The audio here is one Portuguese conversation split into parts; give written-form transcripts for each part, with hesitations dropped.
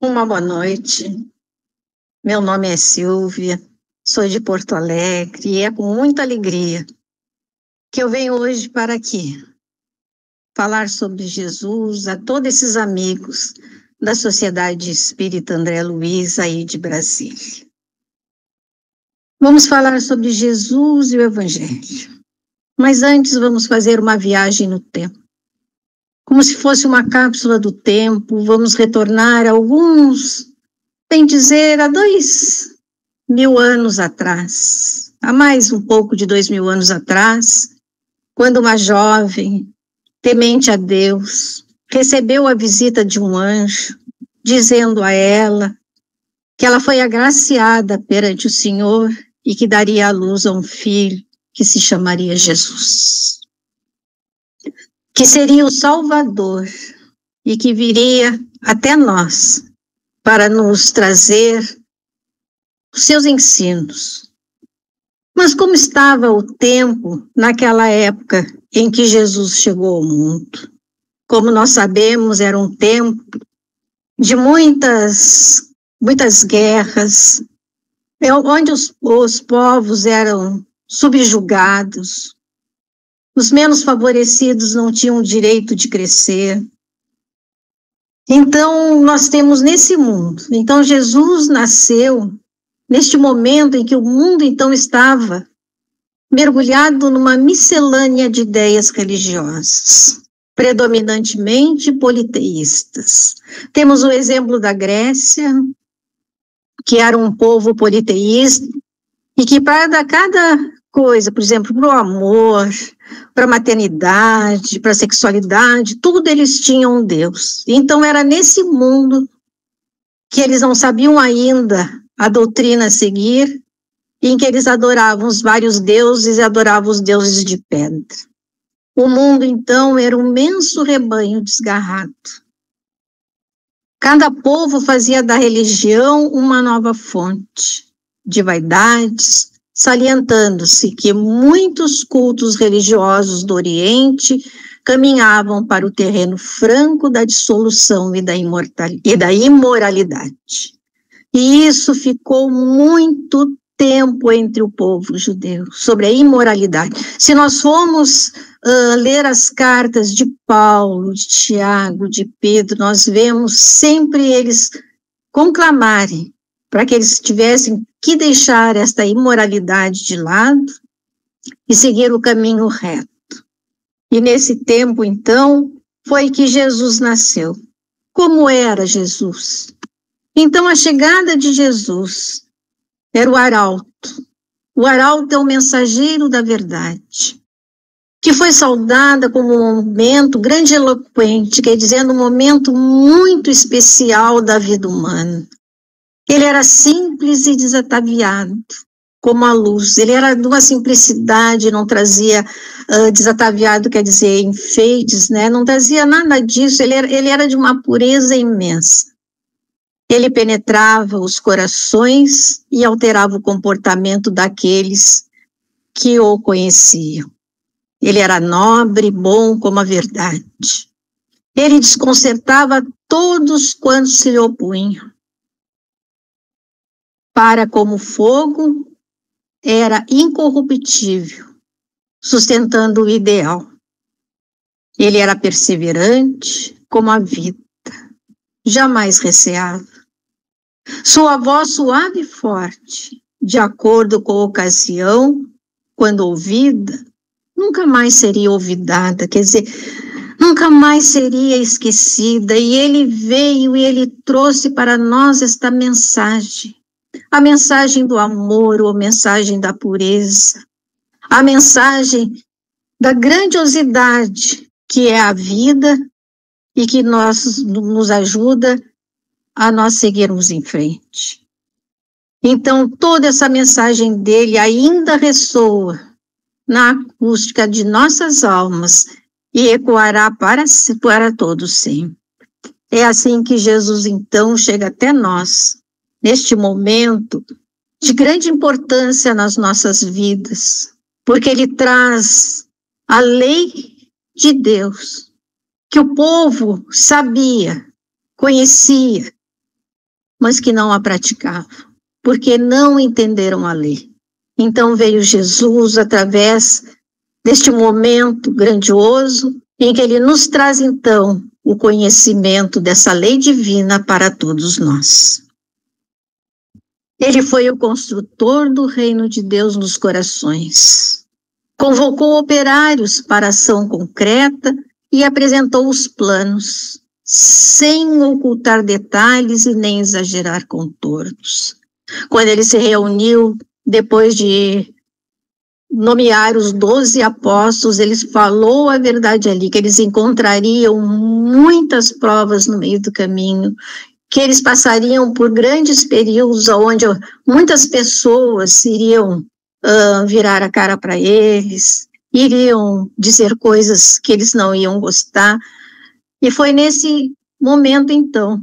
Uma boa noite. Meu nome é Silvia, sou de Porto Alegre e é com muita alegria que eu venho hoje para aqui falar sobre Jesus a todos esses amigos da Sociedade Espírita André Luiz aí de Brasília. Vamos falar sobre Jesus e o Evangelho, mas antes vamos fazer uma viagem no tempo. Como se fosse uma cápsula do tempo, vamos retornar bem dizer, há 2000 anos atrás, há mais um pouco de 2000 anos atrás, quando uma jovem, temente a Deus, recebeu a visita de um anjo, dizendo a ela que ela foi agraciada perante o Senhor e que daria à luz a um filho que se chamaria Jesus, que seria o Salvador e que viria até nós para nos trazer os seus ensinos. Mas como estava o tempo naquela época em que Jesus chegou ao mundo? Como nós sabemos, era um tempo de muitas guerras, onde os povos eram subjugados, os menos favorecidos não tinham o direito de crescer. Então, nós temos nesse mundo. Então, Jesus nasceu neste momento em que o mundo, então, estava mergulhado numa miscelânea de ideias religiosas, predominantemente politeístas. Temos o exemplo da Grécia, que era um povo politeísta, e que para cada coisa, por exemplo, para o amor, para a maternidade, para a sexualidade, tudo eles tinham um Deus. Então era nesse mundo que eles não sabiam ainda a doutrina a seguir, em que eles adoravam os vários deuses e adoravam os deuses de pedra. O mundo, então, era um imenso rebanho desgarrado. Cada povo fazia da religião uma nova fonte de vaidades, salientando-se que muitos cultos religiosos do Oriente caminhavam para o terreno franco da dissolução e da imoralidade. E isso ficou muito tempo entre o povo judeu, sobre a imoralidade. Se nós formos ler as cartas de Paulo, de Tiago, de Pedro, nós vemos sempre eles conclamarem para que eles tivessem que deixar esta imoralidade de lado e seguir o caminho reto. E nesse tempo, então, foi que Jesus nasceu. Como era Jesus? Então, a chegada de Jesus era o arauto. O arauto é o mensageiro da verdade, que foi saudada como um momento grandiloquente, quer dizer, um momento muito especial da vida humana. Ele era simples e desataviado, como a luz. Ele era de uma simplicidade, não trazia desataviado, quer dizer, enfeites, né? Não trazia nada disso. Ele era de uma pureza imensa. Ele penetrava os corações e alterava o comportamento daqueles que o conheciam. Ele era nobre, bom como a verdade. Ele desconcertava todos quantos se lhe opunham. Para como fogo, era incorruptível, sustentando o ideal. Ele era perseverante como a vida, jamais receava. Sua voz suave e forte, de acordo com a ocasião, quando ouvida, nunca mais seria olvidada, quer dizer, nunca mais seria esquecida. E ele veio e ele trouxe para nós esta mensagem. A mensagem do amor, a mensagem da pureza, a mensagem da grandiosidade que é a vida e que nos ajuda a nós seguirmos em frente. Então, toda essa mensagem dele ainda ressoa na acústica de nossas almas e ecoará para todos sempre. É assim que Jesus, então, chega até nós, neste momento de grande importância nas nossas vidas, porque ele traz a lei de Deus, que o povo sabia, conhecia, mas que não a praticavam, porque não entenderam a lei. Então veio Jesus através deste momento grandioso, em que ele nos traz então o conhecimento dessa lei divina para todos nós. Ele foi o construtor do reino de Deus nos corações. Convocou operários para ação concreta e apresentou os planos, sem ocultar detalhes e nem exagerar contornos. Quando ele se reuniu, depois de nomear os 12 apóstolos, ele falou a verdade ali, que eles encontrariam muitas provas no meio do caminho, que eles passariam por grandes períodos onde muitas pessoas iriam virar a cara para eles, iriam dizer coisas que eles não iam gostar. E foi nesse momento, então,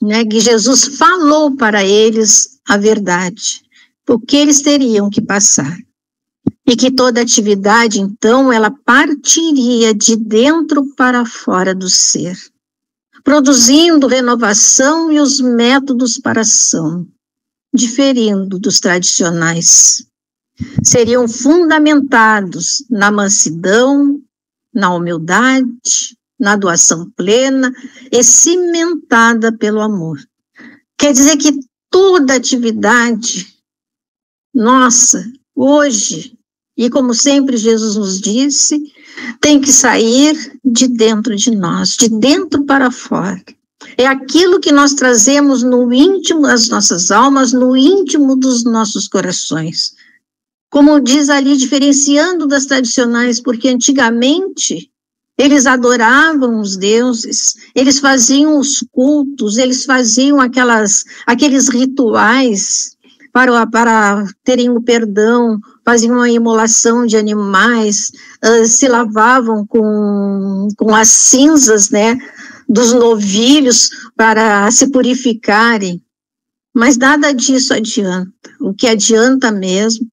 né, que Jesus falou para eles a verdade, o que eles teriam que passar. E que toda atividade, então, ela partiria de dentro para fora do ser, produzindo renovação e os métodos para ação, diferindo dos tradicionais. Seriam fundamentados na mansidão, na humildade, na doação plena e cimentada pelo amor. Quer dizer que toda atividade nossa, hoje, e como sempre Jesus nos disse, tem que sair de dentro de nós, de dentro para fora. É aquilo que nós trazemos no íntimo das nossas almas, no íntimo dos nossos corações. Como diz ali, diferenciando das tradicionais, porque antigamente eles adoravam os deuses, eles faziam os cultos, eles faziam aqueles rituais para terem o perdão, faziam uma imolação de animais, se lavavam com as cinzas, né, dos novilhos para se purificarem. Mas nada disso adianta. O que adianta mesmo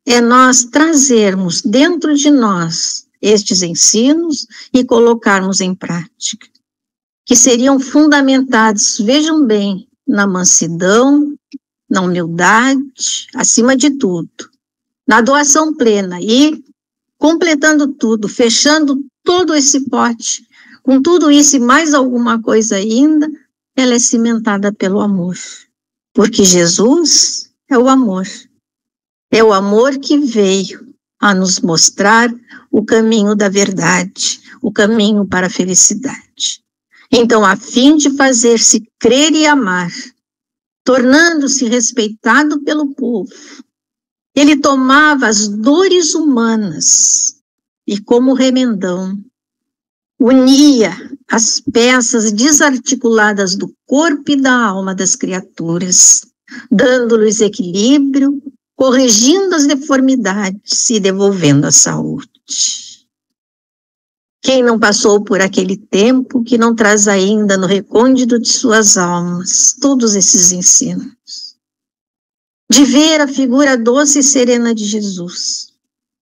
é nós trazermos dentro de nós estes ensinos e colocarmos em prática, que seriam fundamentados, vejam bem, na mansidão, na humildade, acima de tudo, na doação plena e completando tudo, fechando todo esse pote, com tudo isso e mais alguma coisa ainda, ela é cimentada pelo amor, porque Jesus é o amor que veio a nos mostrar o caminho da verdade, o caminho para a felicidade. Então, a fim de fazer-se crer e amar, tornando-se respeitado pelo povo, ele tomava as dores humanas e, como remendão, unia as peças desarticuladas do corpo e da alma das criaturas, dando-lhes equilíbrio, corrigindo as deformidades e devolvendo a saúde. Quem não passou por aquele tempo, que não traz ainda no recôndito de suas almas todos esses ensinos? De ver a figura doce e serena de Jesus,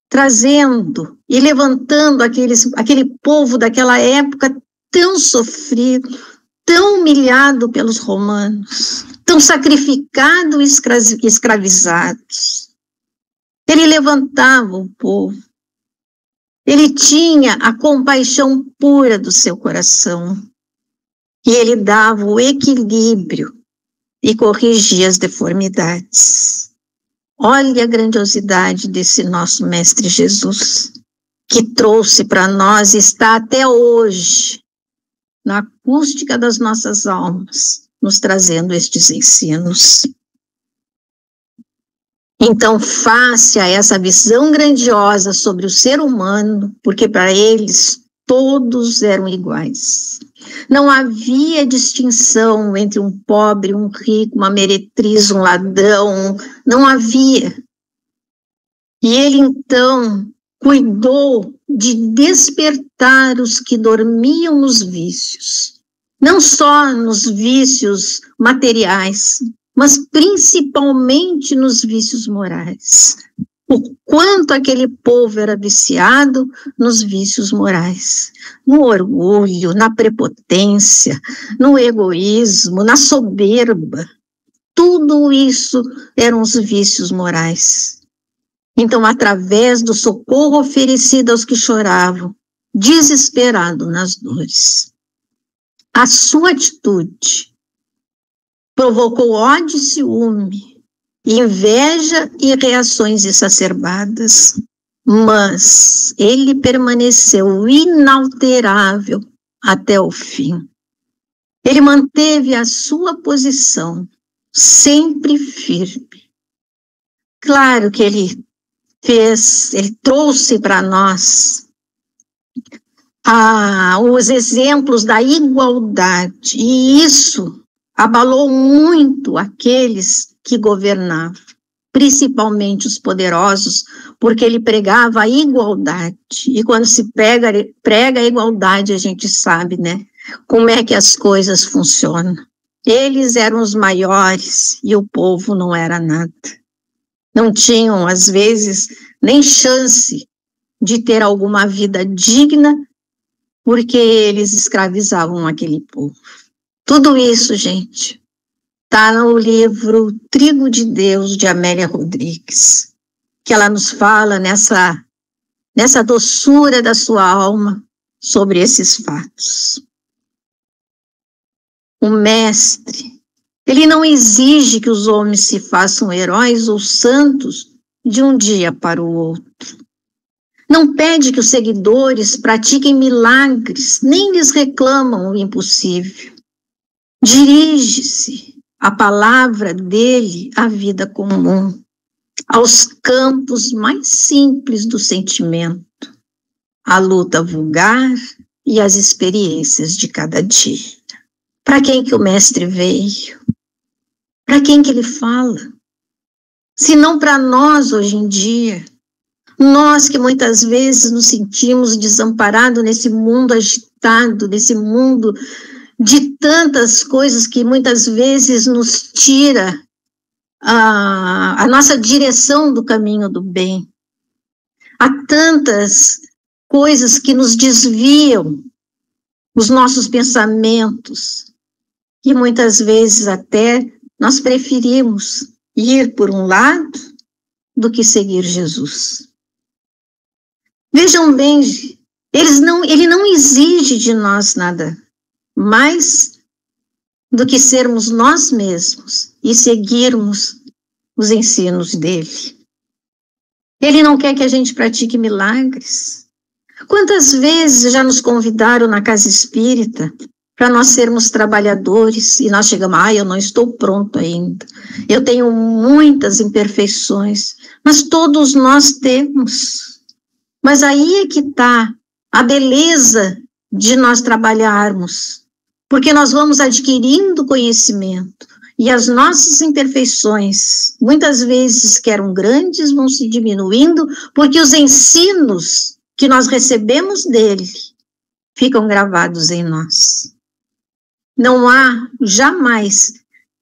trazendo e levantando aquele povo daquela época tão sofrido, tão humilhado pelos romanos, tão sacrificado e escravizados. Ele levantava o povo. Ele tinha a compaixão pura do seu coração. E ele dava o equilíbrio e corrigia as deformidades. Olha a grandiosidade desse nosso Mestre Jesus, que trouxe para nós e está até hoje na acústica das nossas almas, nos trazendo estes ensinos. Então, face a essa visão grandiosa sobre o ser humano, porque para eles todos eram iguais. Não havia distinção entre um pobre, um rico, uma meretriz, um ladrão, não havia. E ele, então, cuidou de despertar os que dormiam nos vícios, não só nos vícios materiais, mas principalmente nos vícios morais. o quanto aquele povo era viciado nos vícios morais, no orgulho, na prepotência, no egoísmo, na soberba. Tudo isso eram os vícios morais. Então, através do socorro oferecido aos que choravam, desesperado nas dores, a sua atitude provocou ódio e ciúme, inveja e reações exacerbadas, mas ele permaneceu inalterável até o fim. Ele manteve a sua posição, sempre firme. Claro que ele trouxe para nós os exemplos da igualdade, e isso abalou muito aqueles que governavam, principalmente os poderosos, porque ele pregava a igualdade, e quando se prega a igualdade, a gente sabe, né, como é que as coisas funcionam. Eles eram os maiores e o povo não era nada. Não tinham, às vezes, nem chance de ter alguma vida digna, porque eles escravizavam aquele povo. Tudo isso, gente, está no livro Trigo de Deus, de Amélia Rodrigues, que ela nos fala nessa doçura da sua alma sobre esses fatos. O mestre, ele não exige que os homens se façam heróis ou santos de um dia para o outro. Não pede que os seguidores pratiquem milagres, nem lhes reclamam o impossível. Dirige-se a palavra dele à vida comum, aos campos mais simples do sentimento, à luta vulgar e às experiências de cada dia. Para quem que o mestre veio? Para quem que ele fala? Se não para nós hoje em dia, nós que muitas vezes nos sentimos desamparados nesse mundo agitado, nesse mundo de tantas coisas que muitas vezes nos tira a nossa direção do caminho do bem. Há tantas coisas que nos desviam os nossos pensamentos, e muitas vezes até nós preferimos ir por um lado do que seguir Jesus. Vejam bem, ele não exige de nós nada mais do que sermos nós mesmos e seguirmos os ensinos dele. Ele não quer que a gente pratique milagres. Quantas vezes já nos convidaram na casa espírita para nós sermos trabalhadores e nós chegamos, eu não estou pronto ainda, eu tenho muitas imperfeições, mas todos nós temos. Mas aí é que está a beleza de nós trabalharmos, porque nós vamos adquirindo conhecimento, e as nossas imperfeições, muitas vezes que eram grandes, vão se diminuindo, porque os ensinos que nós recebemos dele ficam gravados em nós. Não há jamais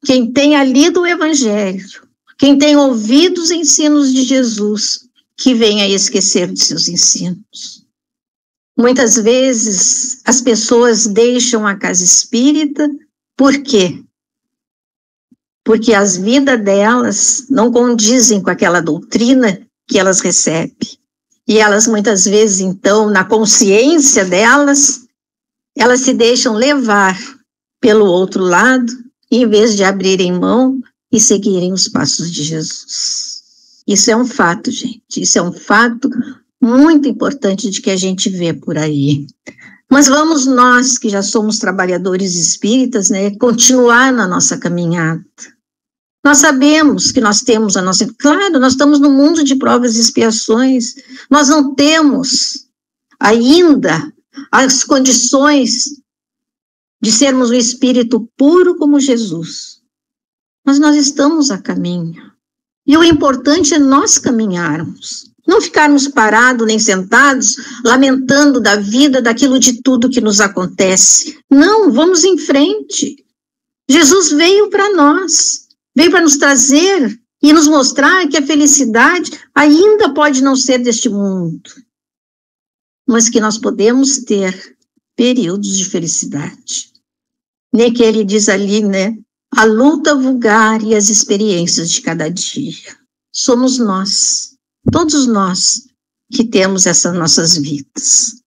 quem tenha lido o Evangelho, quem tenha ouvido os ensinos de Jesus, que venha esquecer de seus ensinos. Muitas vezes as pessoas deixam a casa espírita, por quê? Porque as vidas delas não condizem com aquela doutrina que elas recebem. E elas muitas vezes, então, na consciência delas, elas se deixam levar pelo outro lado, em vez de abrirem mão e seguirem os passos de Jesus. Isso é um fato, gente, isso é um fato muito importante de que a gente vê por aí. Mas vamos nós, que já somos trabalhadores espíritas, né, continuar na nossa caminhada. Nós sabemos que nós temos a nossa... Claro, nós estamos no mundo de provas e expiações, nós não temos ainda as condições de sermos um espírito puro como Jesus, mas nós estamos a caminho. E o importante é nós caminharmos, não ficarmos parados nem sentados, lamentando da vida, daquilo de tudo que nos acontece. Não, vamos em frente. Jesus veio para nós, veio para nos trazer e nos mostrar que a felicidade ainda pode não ser deste mundo, mas que nós podemos ter períodos de felicidade. Nem que ele diz ali, né? A luta vulgar e as experiências de cada dia. Somos nós, todos nós, que temos essas nossas vidas.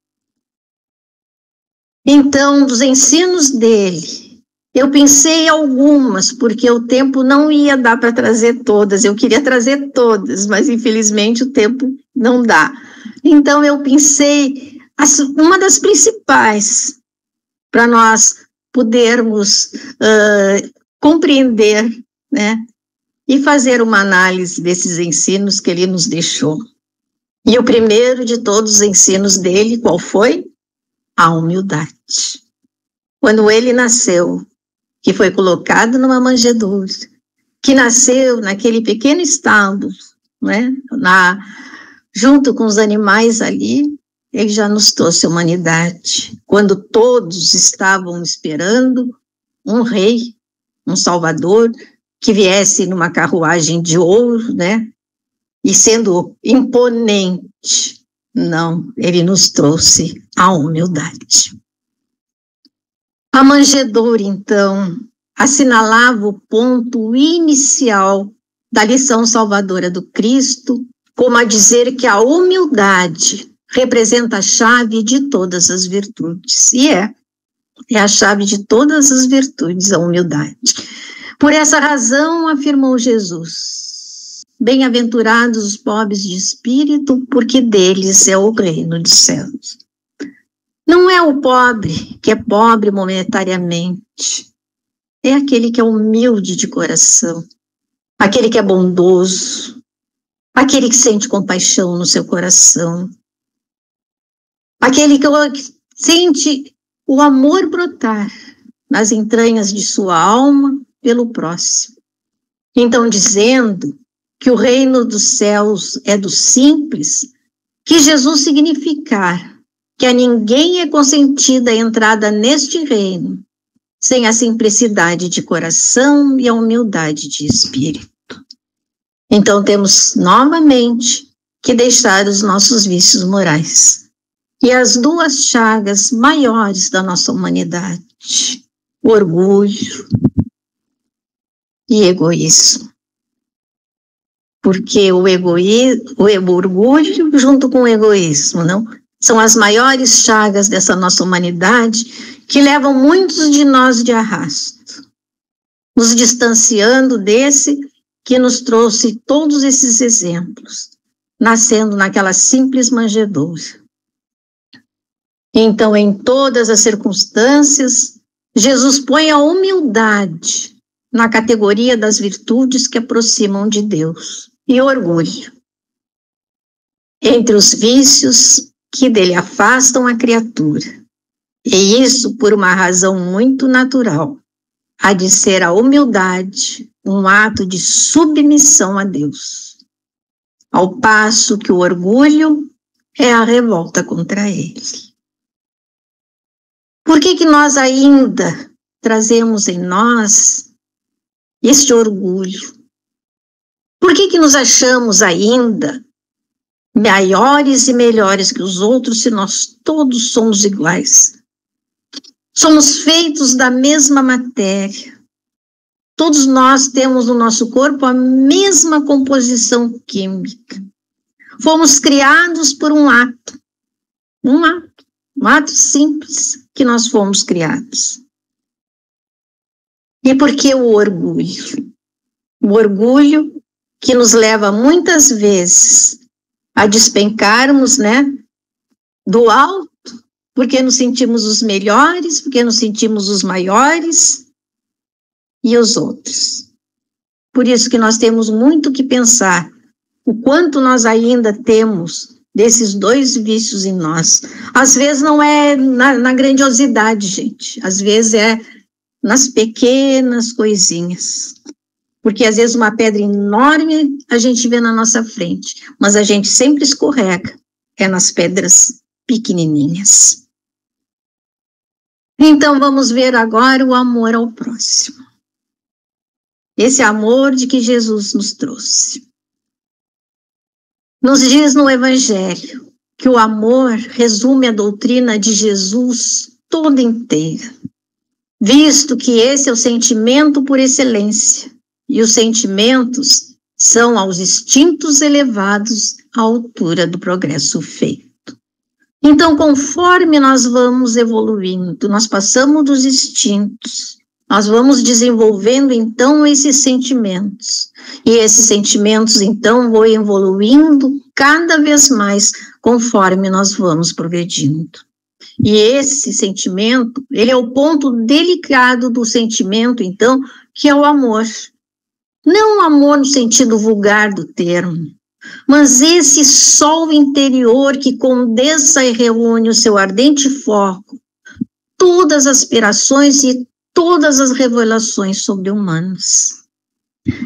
Então, dos ensinos dele, eu pensei algumas, porque o tempo não ia dar para trazer todas. Eu queria trazer todas, mas infelizmente o tempo não dá. Então, eu pensei uma das principais para nós podermos compreender, né, e fazer uma análise desses ensinos que ele nos deixou. E o primeiro de todos os ensinos dele, qual foi? A humildade. Quando ele nasceu, que foi colocado numa manjedoura, que nasceu naquele pequeno estábulo, né, junto com os animais ali, ele já nos trouxe a humanidade. Quando todos estavam esperando um rei, um salvador, que viesse numa carruagem de ouro, né, e sendo imponente, não, ele nos trouxe a humildade. A manjedoura, então, assinalava o ponto inicial da lição salvadora do Cristo, como a dizer que a humildade representa a chave de todas as virtudes. E é a chave de todas as virtudes, a humildade. Por essa razão, afirmou Jesus, bem-aventurados os pobres de espírito, porque deles é o reino dos céus. Não é o pobre que é pobre monetariamente, é aquele que é humilde de coração, aquele que é bondoso, aquele que sente compaixão no seu coração, aquele que sente o amor brotar nas entranhas de sua alma pelo próximo. Então, dizendo que o reino dos céus é dos simples, que Jesus significar que a ninguém é consentida a entrada neste reino sem a simplicidade de coração e a humildade de espírito. Então, temos novamente que deixar os nossos vícios morais e as duas chagas maiores da nossa humanidade, o orgulho e egoísmo. Porque o orgulho junto com o egoísmo, não? São as maiores chagas dessa nossa humanidade que levam muitos de nós de arrasto, nos distanciando desse que nos trouxe todos esses exemplos, nascendo naquela simples manjedoura. Então, em todas as circunstâncias, Jesus põe a humildade na categoria das virtudes que aproximam de Deus, e orgulho entre os vícios que dele afastam a criatura. E isso por uma razão muito natural, a de ser a humildade um ato de submissão a Deus, ao passo que o orgulho é a revolta contra ele. Por que nós ainda trazemos em nós este orgulho? Por que nos achamos ainda maiores e melhores que os outros se nós todos somos iguais? Somos feitos da mesma matéria. Todos nós temos no nosso corpo a mesma composição química. Fomos criados por um ato simples que nós fomos criados. E por que o orgulho? O orgulho que nos leva muitas vezes a despencarmos, né, do alto, porque nos sentimos os melhores, porque nos sentimos os maiores e os outros. Por isso que nós temos muito que pensar o quanto nós ainda temos desses dois vícios em nós. Às vezes não é na grandiosidade, gente. Às vezes é nas pequenas coisinhas. Porque às vezes uma pedra enorme a gente vê na nossa frente, mas a gente sempre escorrega, é nas pedras pequenininhas. Então vamos ver agora o amor ao próximo. esse amor de que Jesus nos trouxe. Nos diz no Evangelho que o amor resume a doutrina de Jesus toda inteira, visto que esse é o sentimento por excelência, e os sentimentos são aos instintos elevados à altura do progresso feito. Então, conforme nós vamos evoluindo, nós passamos dos instintos, nós vamos desenvolvendo, então, esses sentimentos. E esses sentimentos, então, vão evoluindo cada vez mais conforme nós vamos progredindo. E esse sentimento, ele é o ponto delicado do sentimento, então, que é o amor. Não o amor no sentido vulgar do termo, mas esse sol interior que condensa e reúne o seu ardente foco, todas as aspirações e todas as revelações sobre-humanas.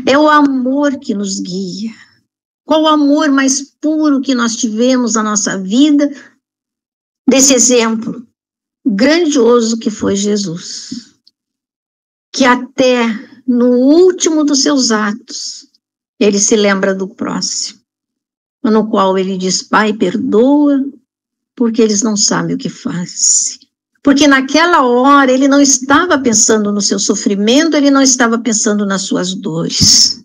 É o amor que nos guia. Qual o amor mais puro que nós tivemos na nossa vida, desse exemplo grandioso que foi Jesus, que até no último dos seus atos, ele se lembra do próximo, no qual ele diz: Pai, perdoa, porque eles não sabem o que fazem. Porque naquela hora ele não estava pensando no seu sofrimento, ele não estava pensando nas suas dores.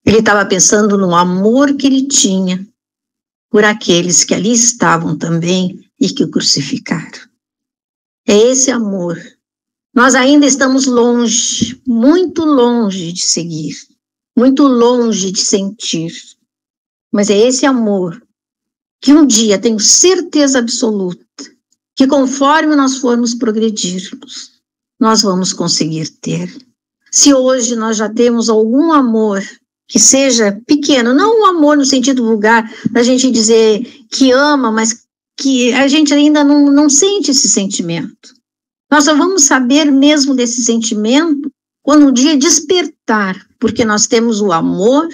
Ele estava pensando no amor que ele tinha por aqueles que ali estavam também e que o crucificaram. É esse amor. Nós ainda estamos longe, muito longe de seguir, muito longe de sentir. Mas é esse amor que um dia, tenho certeza absoluta, que conforme nós formos progredirmos, nós vamos conseguir ter. Se hoje nós já temos algum amor que seja pequeno, não um amor no sentido vulgar, da gente dizer que ama, mas que a gente ainda não sente esse sentimento. Nós só vamos saber mesmo desse sentimento quando um dia despertar, porque nós temos o amor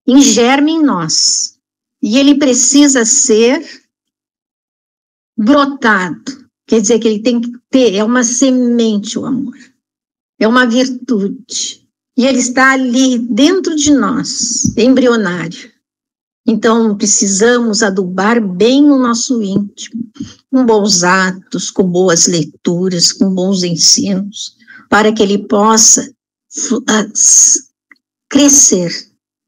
em germe em nós, e ele precisa ser brotado, quer dizer que ele tem que ter, é uma semente o amor, é uma virtude, e ele está ali dentro de nós, embrionário. Então precisamos adubar bem o nosso íntimo, com bons atos, com boas leituras, com bons ensinos, para que ele possa crescer,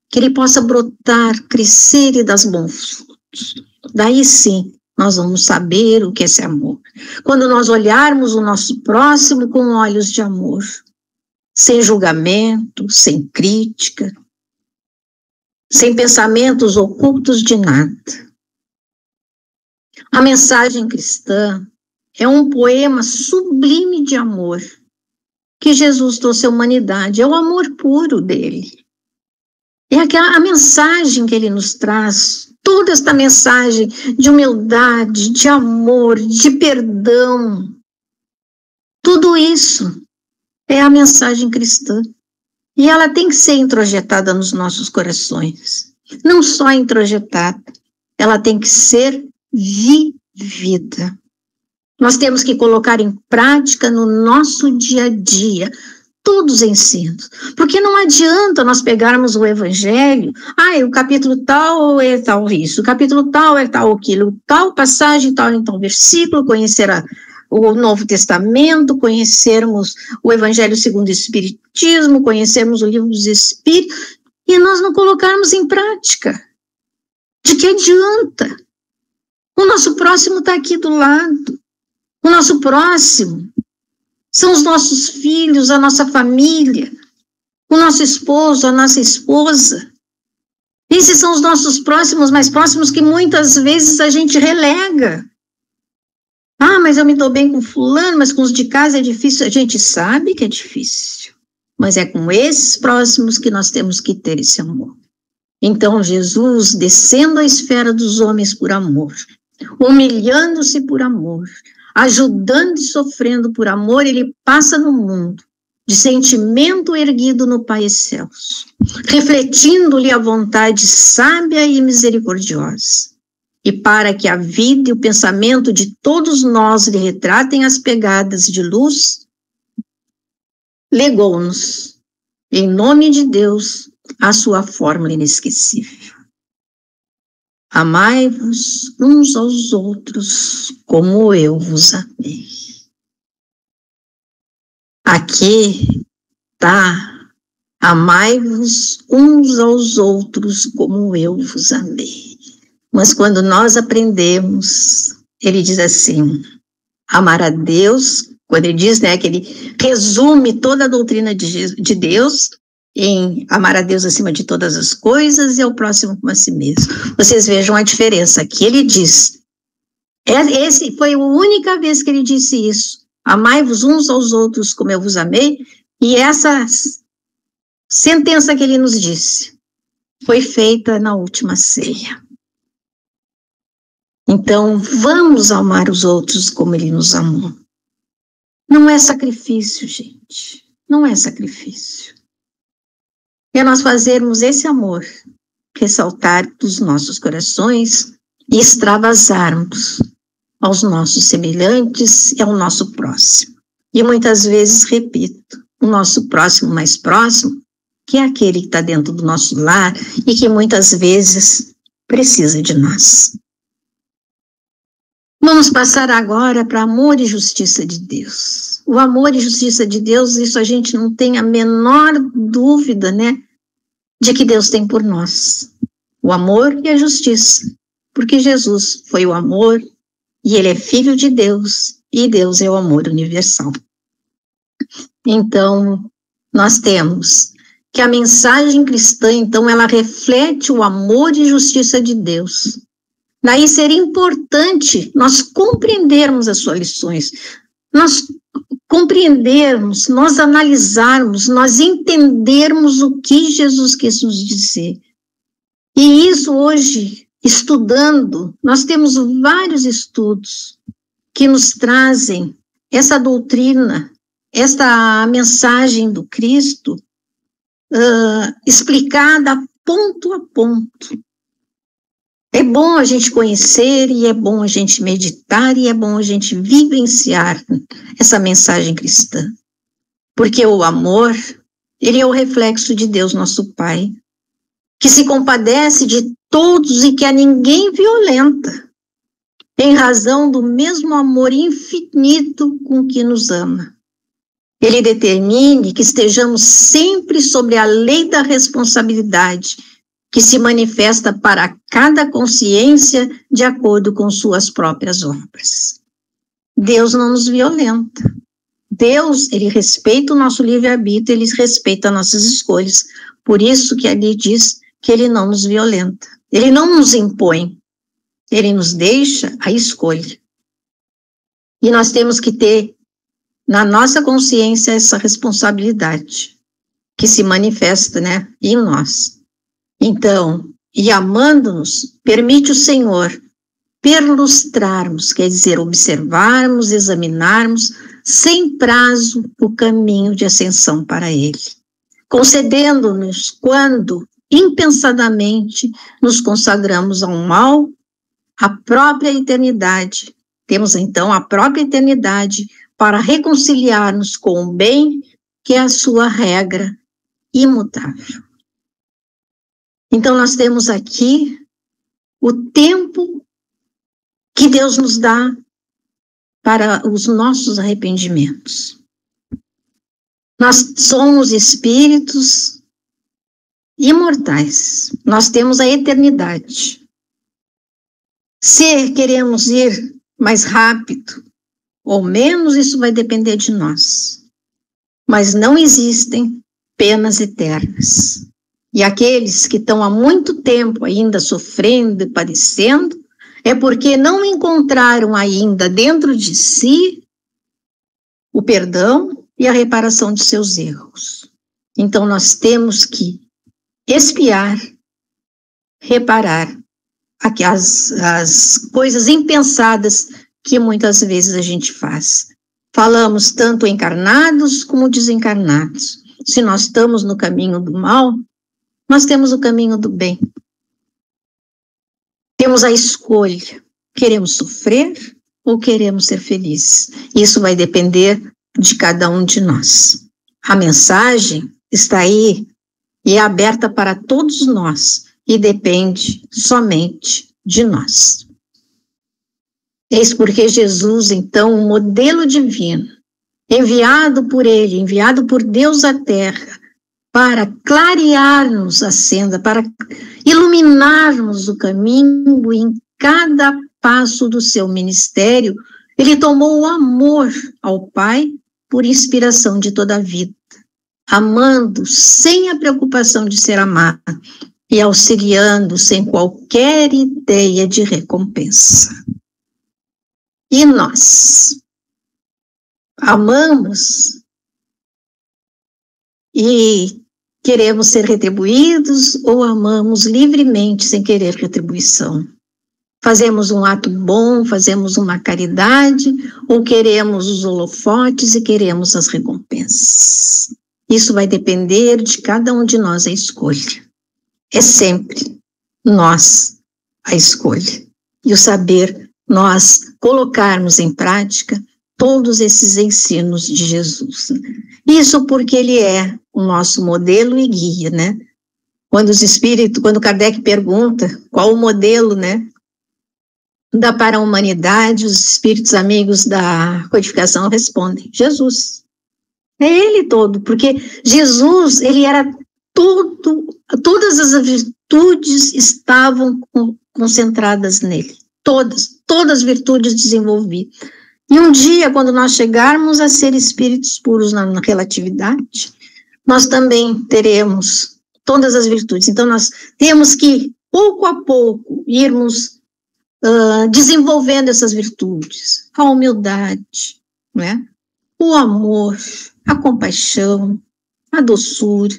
que ele possa brotar, crescer e dar bons frutos. Daí sim, nós vamos saber o que é esse amor. Quando nós olharmos o nosso próximo com olhos de amor, sem julgamento, sem crítica, sem pensamentos ocultos de nada. A mensagem cristã é um poema sublime de amor que Jesus trouxe à humanidade, é o amor puro dele. É a mensagem que ele nos traz, toda esta mensagem de humildade, de amor, de perdão. Tudo isso é a mensagem cristã. E ela tem que ser introjetada nos nossos corações. Não só introjetada, ela tem que ser vivida. Nós temos que colocar em prática no nosso dia a dia todos os ensinos. Porque não adianta nós pegarmos o Evangelho, o capítulo tal é tal isso, o capítulo tal é tal aquilo, tal passagem, tal então versículo, conhecer o Novo Testamento, conhecermos o Evangelho segundo o Espiritismo, conhecermos o Livro dos Espíritos, e nós não colocarmos em prática. De que adianta? O nosso próximo está aqui do lado. O nosso próximo são os nossos filhos, a nossa família, o nosso esposo, a nossa esposa. Esses são os nossos próximos, mais próximos, que muitas vezes a gente relega. Mas eu me dou bem com fulano, mas com os de casa é difícil. A gente sabe que é difícil, mas é com esses próximos que nós temos que ter esse amor. Então, Jesus, descendo à esfera dos homens por amor, humilhando-se por amor, ajudando e sofrendo por amor, ele passa no mundo, de sentimento erguido no Pai excelso, refletindo-lhe a vontade sábia e misericordiosa. E para que a vida e o pensamento de todos nós lhe retratem as pegadas de luz, legou-nos em nome de Deus, a sua fórmula inesquecível. Amai-vos uns aos outros como eu vos amei. Aqui está, amai-vos uns aos outros como eu vos amei. Mas quando nós aprendemos, ele diz assim, amar a Deus, quando ele diz, né, que ele resume toda a doutrina de Deus em amar a Deus acima de todas as coisas e ao próximo como a si mesmo. Vocês vejam a diferença que ele diz. Esse foi a única vez que ele disse isso. Amai-vos uns aos outros como eu vos amei, e essa sentença que ele nos disse foi feita na última ceia. Então, vamos amar os outros como ele nos amou. Não é sacrifício, gente. Não é sacrifício. É nós fazermos esse amor ressaltar dos nossos corações e extravasarmos aos nossos semelhantes e ao nosso próximo. E muitas vezes, repito, o nosso próximo mais próximo, que é aquele que está dentro do nosso lar e que muitas vezes precisa de nós. Vamos passar agora para amor e justiça de Deus. O amor e justiça de Deus, isso a gente não tem a menor dúvida, né, de que Deus tem por nós. O amor e a justiça, porque Jesus foi o amor e ele é filho de Deus e Deus é o amor universal. Então, nós temos que a mensagem cristã, então, ela reflete o amor e justiça de Deus. Daí seria importante nós compreendermos as suas lições, nós compreendermos, nós analisarmos, nós entendermos o que Jesus quis nos dizer. E isso hoje, estudando, nós temos vários estudos que nos trazem essa doutrina, esta mensagem do Cristo, explicada ponto a ponto. É bom a gente conhecer, e é bom a gente meditar, e é bom a gente vivenciar essa mensagem cristã. Porque o amor, ele é o reflexo de Deus, nosso Pai, que se compadece de todos e que a ninguém violenta, em razão do mesmo amor infinito com que nos ama. Ele determine que estejamos sempre sobre a lei da responsabilidade, que se manifesta para cada consciência de acordo com suas próprias obras. Deus não nos violenta. Deus, ele respeita o nosso livre-arbítrio, ele respeita nossas escolhas. Por isso que ele diz que ele não nos violenta. Ele não nos impõe. Ele nos deixa a escolha. E nós temos que ter na nossa consciência essa responsabilidade que se manifesta, né, em nós. Então, e amando-nos, permite o Senhor perlustrarmos, quer dizer, observarmos, examinarmos, sem prazo, o caminho de ascensão para Ele, concedendo-nos, quando, impensadamente, nos consagramos ao mal, a própria eternidade. Temos, então, a própria eternidade para reconciliar-nos com o bem, que é a sua regra imutável. Então, nós temos aqui o tempo que Deus nos dá para os nossos arrependimentos. Nós somos espíritos imortais. Nós temos a eternidade. Se queremos ir mais rápido ou menos, isso vai depender de nós. Mas não existem penas eternas. E aqueles que estão há muito tempo ainda sofrendo e padecendo, é porque não encontraram ainda dentro de si o perdão e a reparação de seus erros. Então nós temos que expiar, reparar as coisas impensadas que muitas vezes a gente faz. Falamos tanto encarnados como desencarnados. Se nós estamos no caminho do mal, nós temos o caminho do bem. Temos a escolha. Queremos sofrer ou queremos ser felizes? Isso vai depender de cada um de nós. A mensagem está aí e é aberta para todos nós e depende somente de nós. Eis porque Jesus, então, um modelo divino, enviado por Ele, enviado por Deus à Terra, para clarear-nos a senda, para iluminar-nos o caminho em cada passo do seu ministério, Ele tomou o amor ao Pai por inspiração de toda a vida, amando sem a preocupação de ser amado e auxiliando sem qualquer ideia de recompensa. E nós amamos e queremos ser retribuídos ou amamos livremente sem querer retribuição? Fazemos um ato bom, fazemos uma caridade ou queremos os holofotes e queremos as recompensas? Isso vai depender de cada um de nós a escolha. É sempre nós a escolha. E o saber nós colocarmos em prática todos esses ensinos de Jesus. Isso porque ele é o nosso modelo e guia, né? Quando Kardec pergunta qual o modelo, né, para a humanidade, os espíritos amigos da codificação respondem: Jesus. É ele todo, porque Jesus, ele era todas as virtudes estavam concentradas nele. Todas as virtudes desenvolvidas. E um dia, quando nós chegarmos a ser espíritos puros na relatividade, nós também teremos todas as virtudes. Então, nós temos que, pouco a pouco, irmos desenvolvendo essas virtudes. A humildade, né? O amor, a compaixão, a doçura.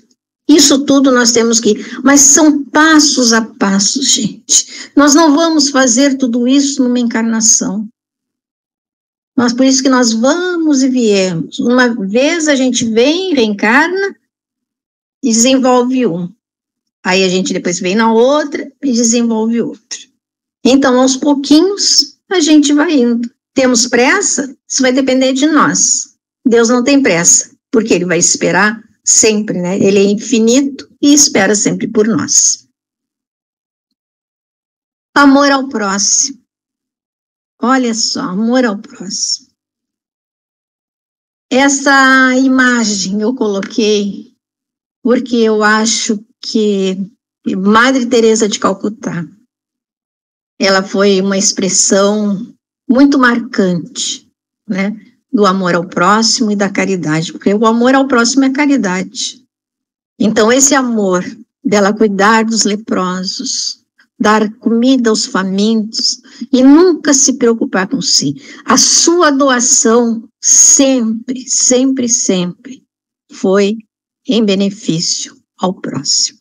Isso tudo nós temos que ir, mas são passos a passos, gente. Nós não vamos fazer tudo isso numa encarnação. Por isso que nós vamos e viemos. Uma vez a gente vem, reencarna e desenvolve um. Aí a gente depois vem na outra e desenvolve outro. Então, aos pouquinhos, a gente vai indo. Temos pressa? Isso vai depender de nós. Deus não tem pressa, porque Ele vai esperar sempre, né? Ele é infinito e espera sempre por nós. Amor ao próximo. Olha só, amor ao próximo. Essa imagem eu coloquei porque eu acho que Madre Teresa de Calcutá, ela foi uma expressão muito marcante, né, do amor ao próximo e da caridade, porque o amor ao próximo é caridade. Então, esse amor dela cuidar dos leprosos, dar comida aos famintos e nunca se preocupar com si. A sua doação sempre, sempre, sempre foi em benefício ao próximo.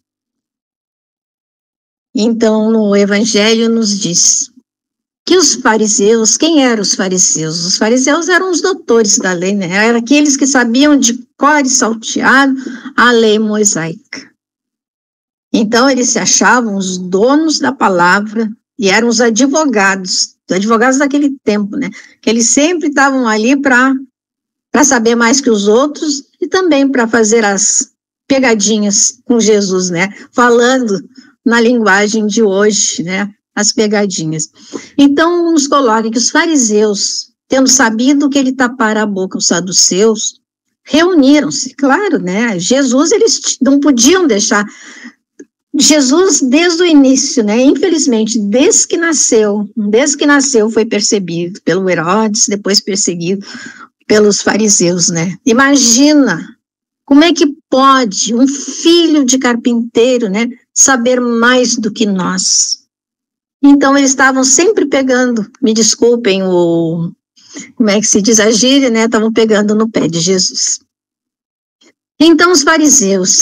Então, no Evangelho nos diz que os fariseus, quem eram os fariseus? Os fariseus eram os doutores da lei, né? Eram aqueles que sabiam de cor e salteado a lei mosaica. Então, eles se achavam os donos da palavra e eram os advogados daquele tempo, né? Que eles sempre estavam ali para saber mais que os outros e também para fazer as pegadinhas com Jesus, né? Falando na linguagem de hoje, né? As pegadinhas. Então, nos coloca que os fariseus, tendo sabido que ele tapara a boca aos saduceus, reuniram-se, claro, né? Jesus, eles não podiam deixar. Jesus, desde o início, né? Infelizmente, desde que nasceu, foi percebido pelo Herodes, depois perseguido pelos fariseus, né? Imagina, como é que pode um filho de carpinteiro, né, saber mais do que nós? Então, eles estavam sempre pegando, me desculpem, como é que se diz a gíria, né? Estavam pegando no pé de Jesus. Então, os fariseus,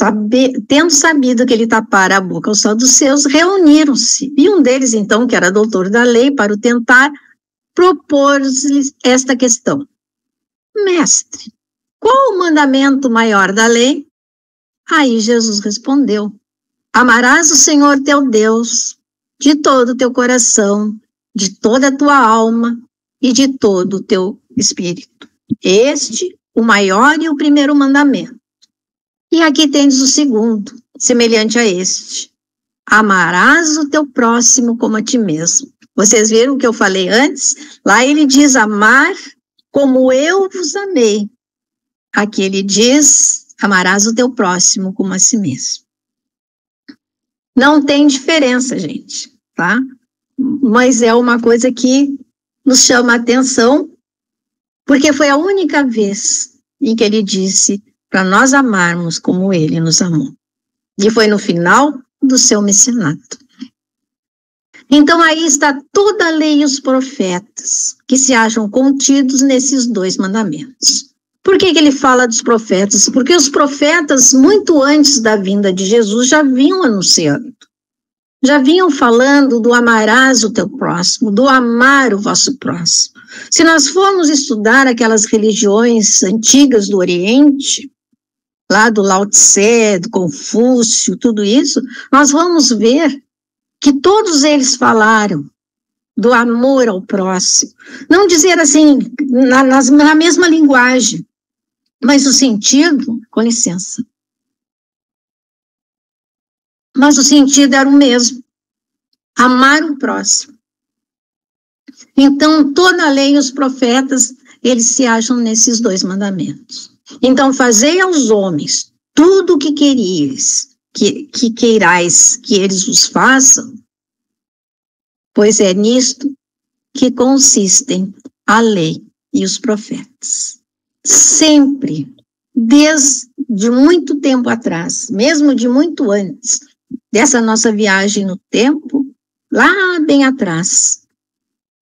tendo sabido que ele tapara a boca aos saduceus, reuniram-se. E um deles, então, que era doutor da lei, para o tentar, propôs-lhes esta questão: Mestre, qual o mandamento maior da lei? Aí Jesus respondeu: Amarás o Senhor teu Deus de todo o teu coração, de toda a tua alma e de todo o teu espírito. Este, o maior e o primeiro mandamento. E aqui tens o segundo, semelhante a este. Amarás o teu próximo como a ti mesmo. Vocês viram o que eu falei antes? Lá ele diz amar como eu vos amei. Aqui ele diz, amarás o teu próximo como a si mesmo. Não tem diferença, gente, tá? Mas é uma coisa que nos chama a atenção, porque foi a única vez em que ele disse para nós amarmos como ele nos amou. E foi no final do seu missionato. Então aí está toda a lei e os profetas, que se acham contidos nesses 2 mandamentos. Por que ele fala dos profetas? Porque os profetas, muito antes da vinda de Jesus, já vinham anunciando. Já vinham falando do amarás o teu próximo, do amar o vosso próximo. Se nós formos estudar aquelas religiões antigas do Oriente, lá do Lao Tse, do Confúcio, tudo isso, nós vamos ver que todos eles falaram do amor ao próximo. Não dizer assim, na mesma linguagem, mas o sentido, com licença, mas o sentido era o mesmo, amar o próximo. Então, toda a lei e os profetas, eles se acham nesses 2 mandamentos. Então, fazei aos homens tudo o que queríeis, que queirais que eles vos façam, pois é nisto que consistem a lei e os profetas. Sempre, desde muito tempo atrás, mesmo de muito antes dessa nossa viagem no tempo, lá bem atrás,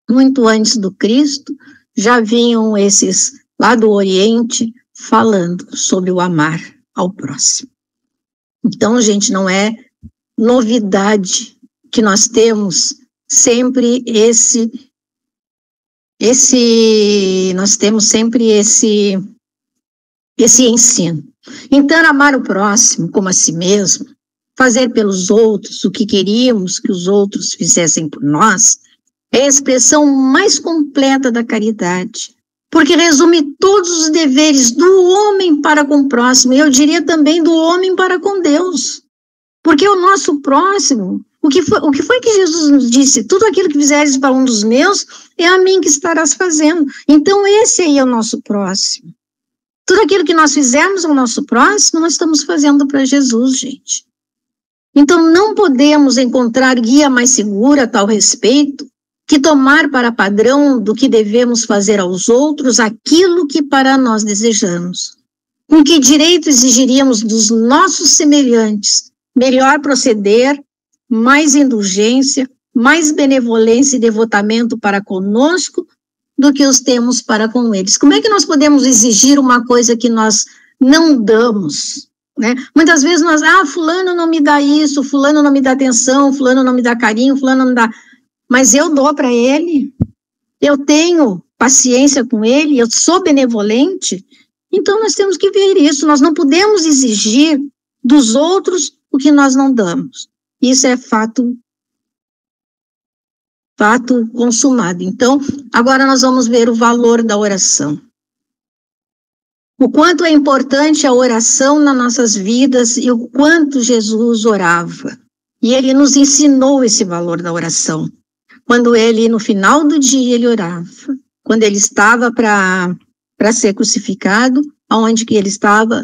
muito antes do Cristo, já vinham esses lá do Oriente falando sobre o amar ao próximo. Então, gente, não é novidade que nós temos sempre esse ensino. Então, amar o próximo como a si mesmo, fazer pelos outros o que queríamos que os outros fizessem por nós, é a expressão mais completa da caridade, porque resume todos os deveres do homem para com o próximo, e eu diria também do homem para com Deus, porque o nosso próximo, o que foi que Jesus nos disse? Tudo aquilo que fizeres para um dos meus, é a mim que estarás fazendo. Então esse aí é o nosso próximo. Tudo aquilo que nós fizermos ao nosso próximo, nós estamos fazendo para Jesus, gente. Então não podemos encontrar guia mais segura a tal respeito que tomar para padrão do que devemos fazer aos outros aquilo que para nós desejamos. Com que direito exigiríamos dos nossos semelhantes melhor proceder, mais indulgência, mais benevolência e devotamento para conosco do que os temos para com eles? Como é que nós podemos exigir uma coisa que nós não damos? Né? Muitas vezes nós, fulano não me dá isso, fulano não me dá atenção, fulano não me dá carinho, fulano não me dá... Mas eu dou para ele, eu tenho paciência com ele, eu sou benevolente, então nós temos que ver isso, nós não podemos exigir dos outros o que nós não damos. Isso é fato consumado. Então, agora nós vamos ver o valor da oração. O quanto é importante a oração nas nossas vidas e o quanto Jesus orava. E ele nos ensinou esse valor da oração. Quando ele, no final do dia, ele orava. Quando ele estava para ser crucificado, aonde que ele estava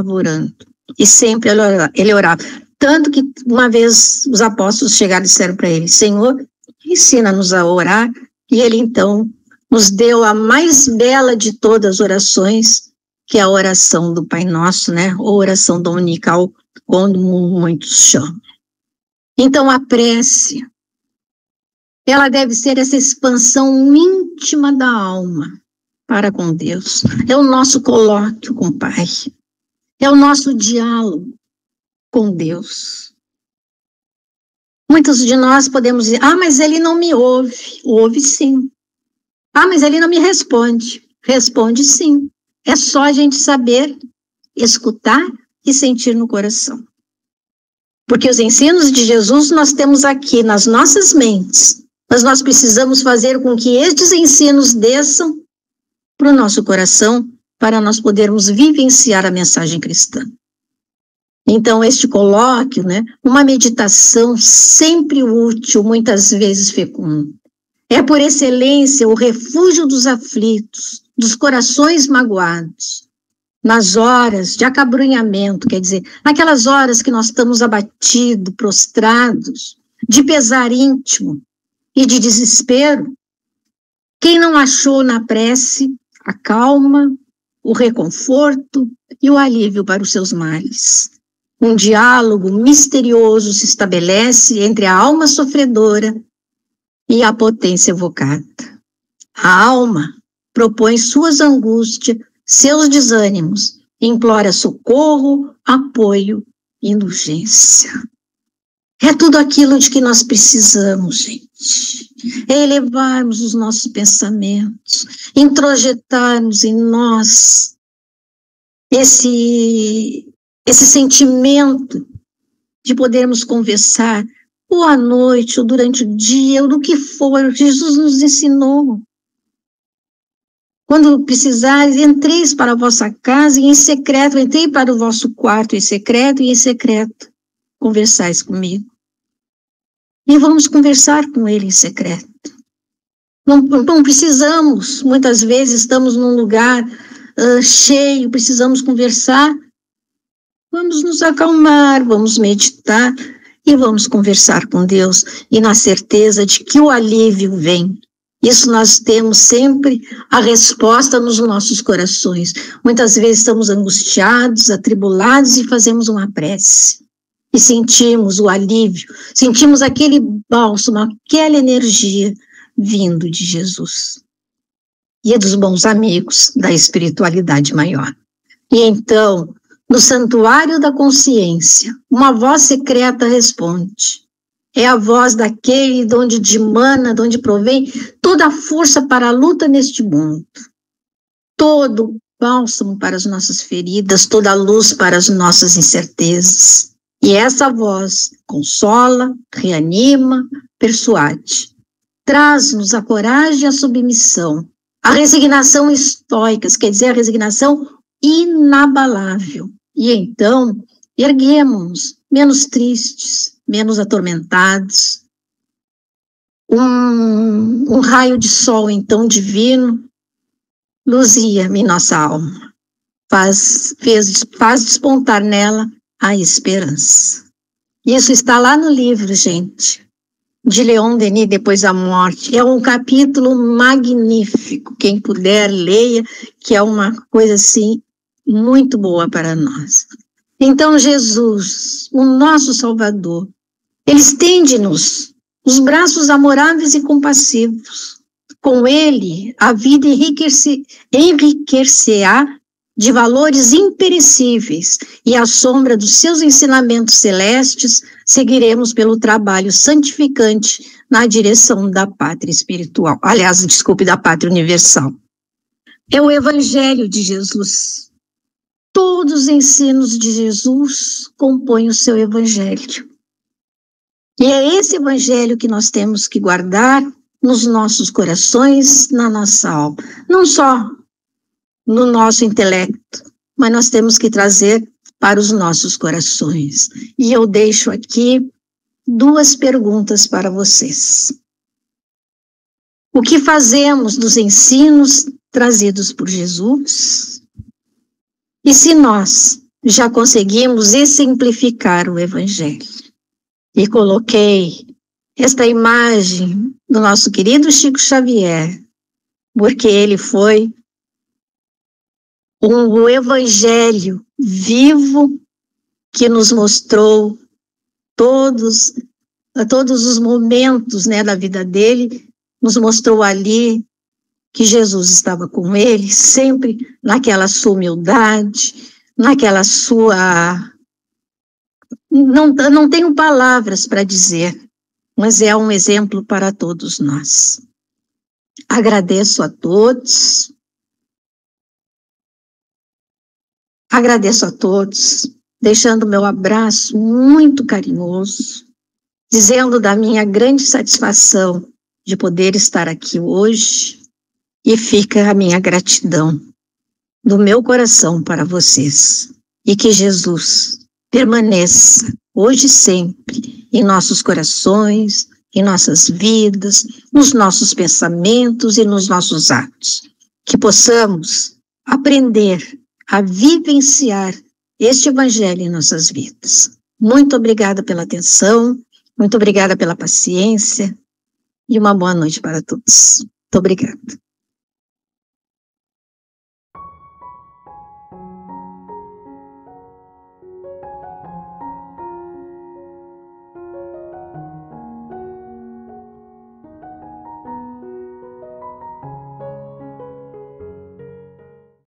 orando. E sempre ele orava. Tanto que uma vez os apóstolos chegaram e disseram para ele, Senhor, ensina-nos a orar. E ele então nos deu a mais bela de todas as orações, que é a oração do Pai Nosso, né? Ou oração dominical, como muitos chamam. Então a prece, ela deve ser essa expansão íntima da alma para com Deus. É o nosso colóquio com o Pai. É o nosso diálogo com Deus. Muitos de nós podemos dizer, mas ele não me ouve. Ouve sim. Mas ele não me responde. Responde sim. É só a gente saber escutar e sentir no coração. Porque os ensinos de Jesus nós temos aqui nas nossas mentes, mas nós precisamos fazer com que estes ensinos desçam para o nosso coração, para nós podermos vivenciar a mensagem cristã. Então, este colóquio, né, uma meditação sempre útil, muitas vezes fecunda. É, por excelência, o refúgio dos aflitos, dos corações magoados, nas horas de acabrunhamento, quer dizer, naquelas horas que nós estamos abatidos, prostrados, de pesar íntimo e de desespero. Quem não achou na prece a calma, o reconforto e o alívio para os seus males? Um diálogo misterioso se estabelece entre a alma sofredora e a potência evocada. A alma propõe suas angústias, seus desânimos, implora socorro, apoio e indulgência. É tudo aquilo de que nós precisamos, gente. É elevarmos os nossos pensamentos, introjetarmos em nós esse sentimento de podermos conversar ou à noite, ou durante o dia, ou do que for. Jesus nos ensinou. Quando precisares, entreis para a vossa casa e em secreto, entrei para o vosso quarto em secreto e em secreto conversais comigo. E vamos conversar com ele em secreto. Não precisamos, muitas vezes estamos num lugar cheio, precisamos conversar. Vamos nos acalmar, vamos meditar e vamos conversar com Deus e na certeza de que o alívio vem. Isso nós temos sempre a resposta nos nossos corações. Muitas vezes estamos angustiados, atribulados e fazemos uma prece. E sentimos o alívio, sentimos aquele bálsamo, aquela energia vindo de Jesus. E é dos bons amigos da espiritualidade maior. E então, no santuário da consciência, uma voz secreta responde. É a voz daquele de onde dimana, de onde provém toda a força para a luta neste mundo. Todo bálsamo para as nossas feridas, toda a luz para as nossas incertezas. E essa voz consola, reanima, persuade. Traz-nos a coragem e a submissão, a resignação estoica, quer dizer, a resignação inabalável. E então, erguemos-nos menos tristes, menos atormentados. Um raio de sol, então, divino, luzia-me em nossa alma. Faz despontar nela a esperança. Isso está lá no livro, gente, de Leon Denis, Depois da Morte. É um capítulo magnífico. Quem puder, leia, que é uma coisa, assim, muito boa para nós. Então, Jesus, o nosso Salvador, ele estende-nos os braços amoráveis e compassivos. Com ele, a vida enriquecerá de valores imperecíveis, e à sombra dos seus ensinamentos celestes, seguiremos pelo trabalho santificante na direção da pátria espiritual. Aliás, desculpe, da pátria universal. É o Evangelho de Jesus. Todos os ensinos de Jesus compõem o seu Evangelho. E é esse Evangelho que nós temos que guardar nos nossos corações, na nossa alma. Não só no nosso intelecto, mas nós temos que trazer para os nossos corações. E eu deixo aqui 2 perguntas para vocês. O que fazemos dos ensinos trazidos por Jesus? E se nós já conseguimos exemplificar o Evangelho? E coloquei esta imagem do nosso querido Chico Xavier, porque ele foi um Evangelho vivo que nos mostrou todos os momentos, né, da vida dele, nos mostrou ali que Jesus estava com ele, sempre naquela sua humildade, naquela sua... Não tenho palavras para dizer, mas é um exemplo para todos nós. Agradeço a todos. Agradeço a todos, deixando meu abraço muito carinhoso, dizendo da minha grande satisfação de poder estar aqui hoje, e fica a minha gratidão do meu coração para vocês. E que Jesus permaneça, hoje e sempre, em nossos corações, em nossas vidas, nos nossos pensamentos e nos nossos atos. Que possamos aprender a vivenciar este Evangelho em nossas vidas. Muito obrigada pela atenção, muito obrigada pela paciência e uma boa noite para todos. Muito obrigada.